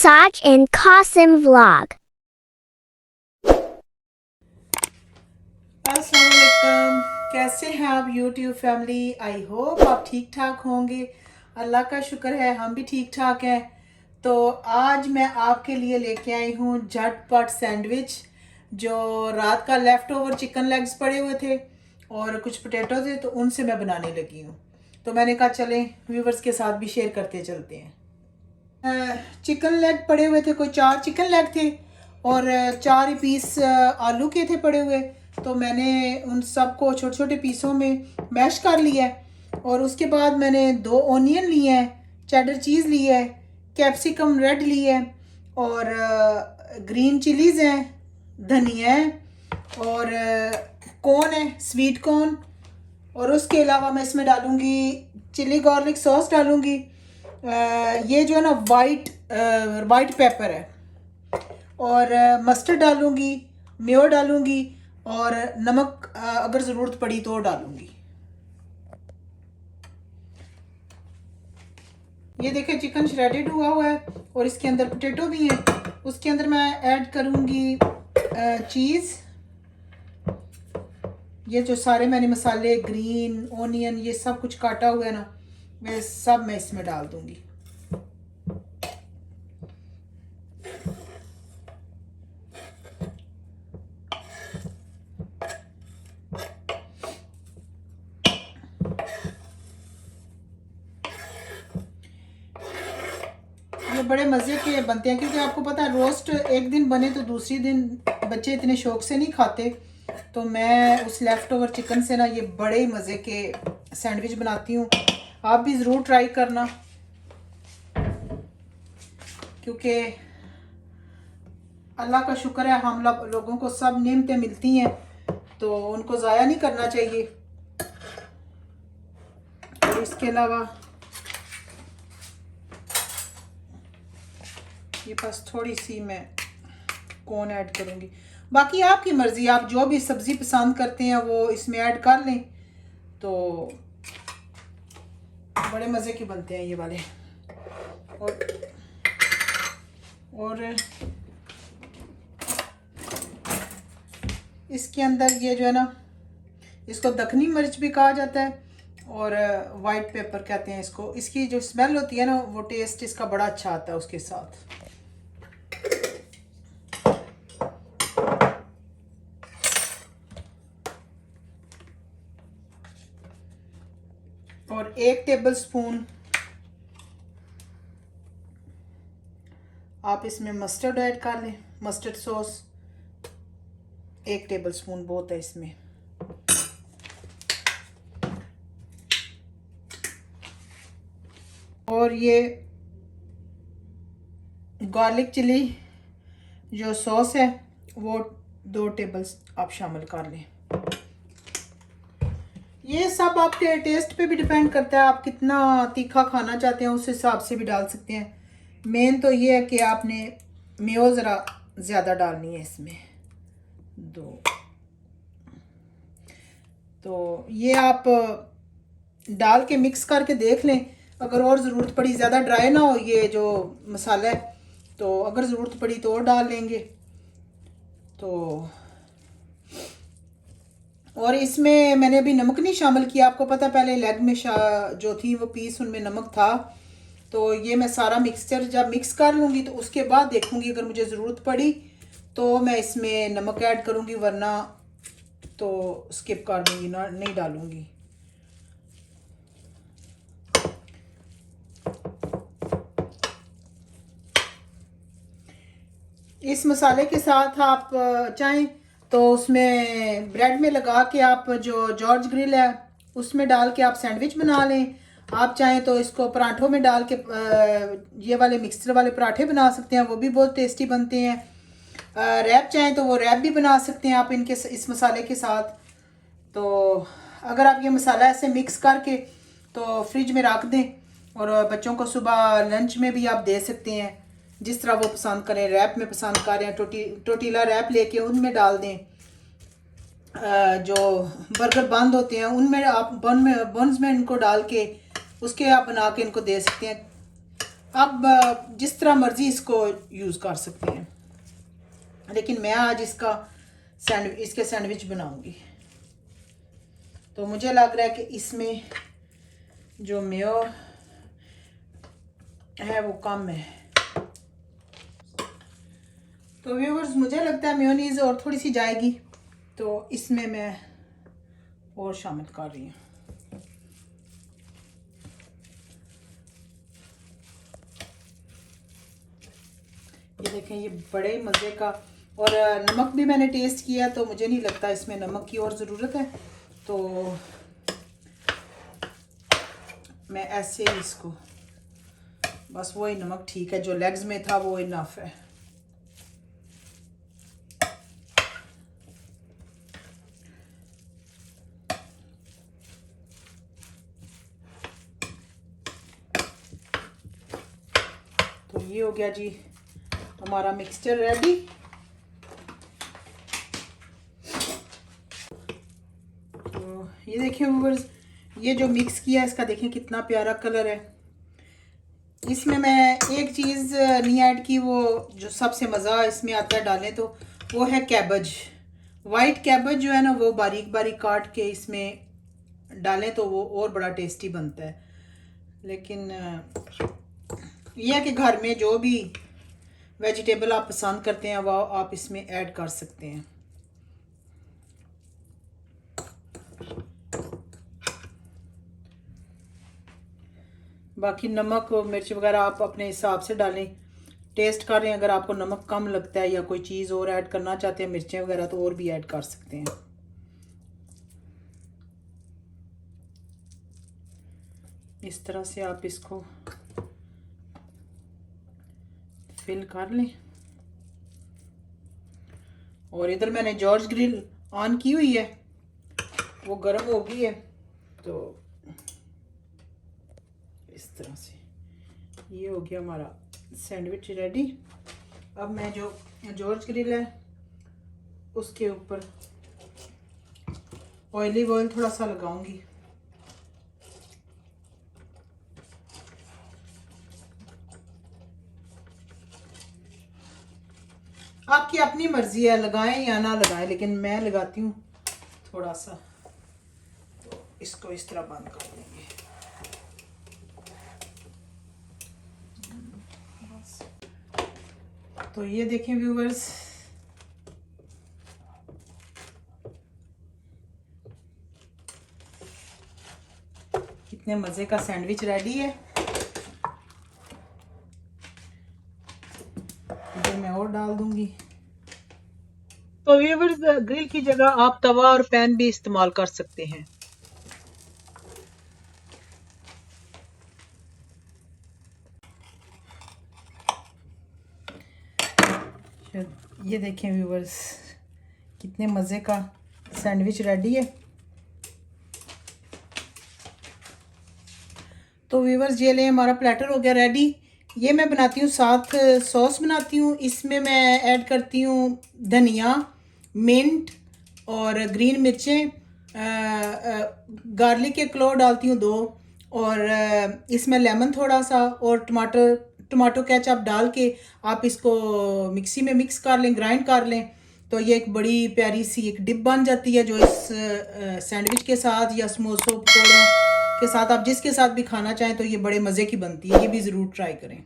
Saj and Qasim vlog. अस्सलाम वालेकुम, कैसे हैं आप यूट्यूब फैमिली। आई होप आप ठीक ठाक होंगे। अल्लाह का शुक्र है हम भी ठीक ठाक हैं। तो आज मैं आपके लिए लेके आई हूँ झटपट सैंडविच। जो रात का लेफ़्ट ओवर चिकन लेग्स पड़े हुए थे और कुछ पोटैटो थे, तो उनसे मैं बनाने लगी हूँ। तो मैंने कहा चलें व्यूवर्स के साथ भी शेयर करते चलते हैं। चिकन लेग पड़े हुए थे, कोई 4 चिकन लेग थे और 4 पीस आलू के थे पड़े हुए। तो मैंने उन सबको छोटे छोटे पीसों में मैश कर लिया है और उसके बाद मैंने 2 ओनियन लिए हैं, चेडर चीज़ ली है, कैप्सिकम रेड ली है और ग्रीन चिलीज़ हैं, धनिया है और कॉर्न है, स्वीट कॉर्न। और उसके अलावा मैं इसमें डालूँगी चिली गार्लिक सॉस डालूँगी। ये जो है ना वाइट पेपर है और मस्टर्ड डालूँगी, मेयो डालूँगी और नमक अगर ज़रूरत पड़ी तो डालूँगी। ये देखें चिकन श्रेडेड हुआ है और इसके अंदर पोटैटो भी हैं। उसके अंदर मैं ऐड करूँगी चीज़। ये जो सारे मैंने मसाले ग्रीन ओनियन ये सब कुछ काटा हुआ है ना, मैं इसमें डाल दूँगी। ये बड़े मज़े के बनते हैं क्योंकि आपको पता है रोस्ट एक दिन बने तो दूसरी दिन बच्चे इतने शौक से नहीं खाते। तो मैं उस लेफ़्ट ओवर चिकन से ना ये बड़े मज़े के सैंडविच बनाती हूँ। आप भी ज़रूर ट्राई करना क्योंकि अल्लाह का शुक्र है हम लोगों को सब नेमतें मिलती हैं तो उनको ज़ाया नहीं करना चाहिए। और इसके अलावा ये बस थोड़ी सी मैं कॉर्न ऐड करूँगी। बाकी आपकी मर्ज़ी, आप जो भी सब्ज़ी पसंद करते हैं वो इसमें ऐड कर लें। तो बड़े मज़े के बनते हैं ये वाले। और इसके अंदर ये जो है ना, इसको दखनी मिर्च भी कहा जाता है और वाइट पेपर कहते हैं इसको। इसकी जो स्मेल होती है ना वो टेस्ट इसका बड़ा अच्छा आता है उसके साथ। और 1 टेबल स्पून आप इसमें मस्टर्ड ऐड कर लें, मस्टर्ड सॉस 1 टेबल स्पून बहुत है इसमें। और ये गार्लिक चिली जो सॉस है वो 2 टेबल आप शामिल कर लें। ये सब आपके टेस्ट पे भी डिपेंड करता है, आप कितना तीखा खाना चाहते हैं उस हिसाब से भी डाल सकते हैं। मेन तो ये है कि आपने मेयो ज़रा ज़्यादा डालनी है इसमें 2। तो ये आप डाल के मिक्स करके देख लें, अगर और ज़रूरत पड़ी, ज़्यादा ड्राई ना हो ये जो मसाला है, तो अगर ज़रूरत पड़ी तो और डाल लेंगे। तो और इसमें मैंने अभी नमक नहीं शामिल किया, आपको पता पहले लेग में जो थी वो पीस उनमें नमक था। तो ये मैं सारा मिक्सचर जब मिक्स कर लूँगी तो उसके बाद देखूँगी अगर मुझे ज़रूरत पड़ी तो मैं इसमें नमक ऐड करूँगी, वरना तो स्किप कर दूँगी ना, नहीं डालूँगी। इस मसाले के साथ आप चाहें तो उसमें ब्रेड में लगा के आप जो जॉर्ज ग्रिल है उसमें डाल के आप सैंडविच बना लें। आप चाहें तो इसको पराठों में डाल के ये वाले मिक्सचर वाले पराठे बना सकते हैं, वो भी बहुत टेस्टी बनते हैं। रैप चाहें तो वो रैप भी बना सकते हैं आप इनके इस मसाले के साथ। तो अगर आप ये मसाला ऐसे मिक्स करके तो फ्रिज में रख दें और बच्चों को सुबह लंच में भी आप दे सकते हैं, जिस तरह वो पसंद करें। रैप में पसंद करें टोटीला रैप लेके उनमें डाल दें। जो बर्गर बंद होते हैं उनमें आप बन्स में इनको डाल के उसके आप बना के इनको दे सकते हैं। अब जिस तरह मर्जी इसको यूज़ कर सकते हैं, लेकिन मैं आज इसके सैंडविच बनाऊंगी। तो मुझे लग रहा है कि इसमें जो मेयो है वो कम है। तो व्यूअर्स मुझे लगता है मेयोनीज़ और थोड़ी सी जाएगी, तो इसमें मैं और शामिल कर रही हूँ। ये देखें, ये बड़े मज़े का। और नमक भी मैंने टेस्ट किया तो मुझे नहीं लगता इसमें नमक की और ज़रूरत है, तो मैं ऐसे ही इसको बस वही नमक ठीक है, जो लेग्स में था वो इनफ है। तो ये हो गया जी हमारा मिक्सचर रेडी। तो ये देखिए व्यूअर्स, ये जो मिक्स किया इसका देखें कितना प्यारा कलर है। इसमें मैं एक चीज़ नहीं ऐड की, वो जो सबसे मज़ा इसमें आता है डालें तो वो है कैबेज। वाइट कैबेज जो है ना, वो बारीक बारीक काट के इसमें डालें तो वो और बड़ा टेस्टी बनता है। लेकिन यह है कि घर में जो भी वेजिटेबल आप पसंद करते हैं वो आप इसमें ऐड कर सकते हैं। बाकी नमक और मिर्च वगैरह आप अपने हिसाब से डालें, टेस्ट कर रहे हैं। अगर आपको नमक कम लगता है या कोई चीज़ और ऐड करना चाहते हैं, मिर्चें वगैरह, तो और भी ऐड कर सकते हैं। इस तरह से आप इसको फिल कर लें। और इधर मैंने जॉर्ज ग्रिल ऑन की हुई है, वो गर्म हो गई है। तो इस तरह से ये हो गया हमारा सैंडविच रेडी। अब मैं जो जॉर्ज ग्रिल है उसके ऊपर ऑलिव ऑयल थोड़ा सा लगाऊंगी। आपकी अपनी मर्जी है, लगाएं या ना लगाएं, लेकिन मैं लगाती हूँ थोड़ा सा। तो इसको इस तरह बंद कर देंगे। तो ये देखें व्यूवर्स, कितने मज़े का सैंडविच रेडी है। इधर मैं और डाल दूंगी। तो व्यूवर्स, ग्रिल की जगह आप तवा और पैन भी इस्तेमाल कर सकते हैं। ये देखें व्यूवर्स, कितने मज़े का सैंडविच रेडी है। तो व्यूवर्स ये ले, हमारा प्लेटर हो गया रेडी। ये मैं बनाती हूँ, साथ सॉस बनाती हूँ। इसमें मैं ऐड करती हूँ धनिया, मिंट और ग्रीन मिर्चें, गार्लिक के क्लोव डालती हूँ 2, और इसमें लेमन थोड़ा सा, और टमाटो केचप डाल के आप इसको मिक्सी में मिक्स कर लें, ग्राइंड कर लें। तो ये एक बड़ी प्यारी सी एक डिप बन जाती है, जो इस सैंडविच के साथ या समोसों पकौड़ों के साथ, आप जिसके साथ भी खाना चाहें, तो ये बड़े मज़े की बनती है। ये भी ज़रूर ट्राई करें।